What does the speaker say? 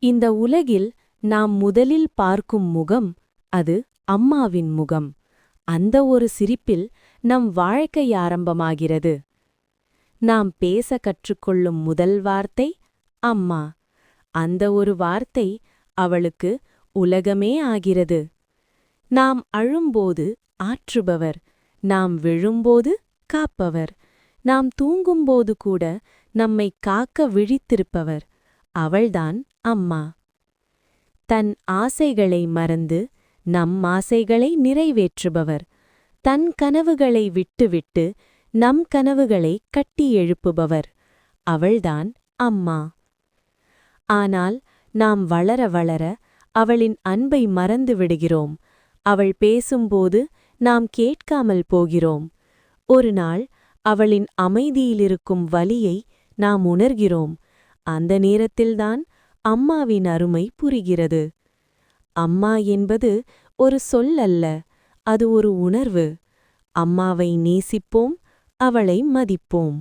இந்த உலகில் நாம் முதலில் பார்க்கும் முகம் அது அம்மாவின் முகம். அந்த ஒரு சிரிப்பில் நம் வாழ்க்கை ஆரம்பமாகிறது. நாம் பேச கற்றுக்கொள்ளும் முதல் வார்த்தை அம்மா. அந்த ஒரு வார்த்தை அவளுக்கு உலகமே ஆகிறது. நாம் அழும்போது ஆற்றுபவர், நாம் விழும்போது காப்பவர், நாம் தூங்கும்போது கூட நம்மை காக்க விழித்திருப்பவர் அவள்தான் அம்மா. தன் ஆசைகளை மறந்து நம் ஆசைகளை நிறைவேற்றுபவர், தன் கனவுகளை விட்டுவிட்டு நம் கனவுகளை கட்டி எழுப்புபவர் அவள்தான் அம்மா. ஆனால் நாம் வளர வளர அவளின் அன்பை மறந்து விடுகிறோம். அவள் பேசும்போது நாம் கேட்காமல் போகிறோம். ஒரு நாள் அவளின் அமைதியிலிருக்கும் வலியை நாம் உணர்கிறோம். அந்த நேரத்தில்தான் அம்மாவின் அருமை புரிகிறது. அம்மா என்பது ஒரு சொல் அல்ல, அது ஒரு உணர்வு. அம்மாவை நேசிப்போம், அவளை மதிப்போம்.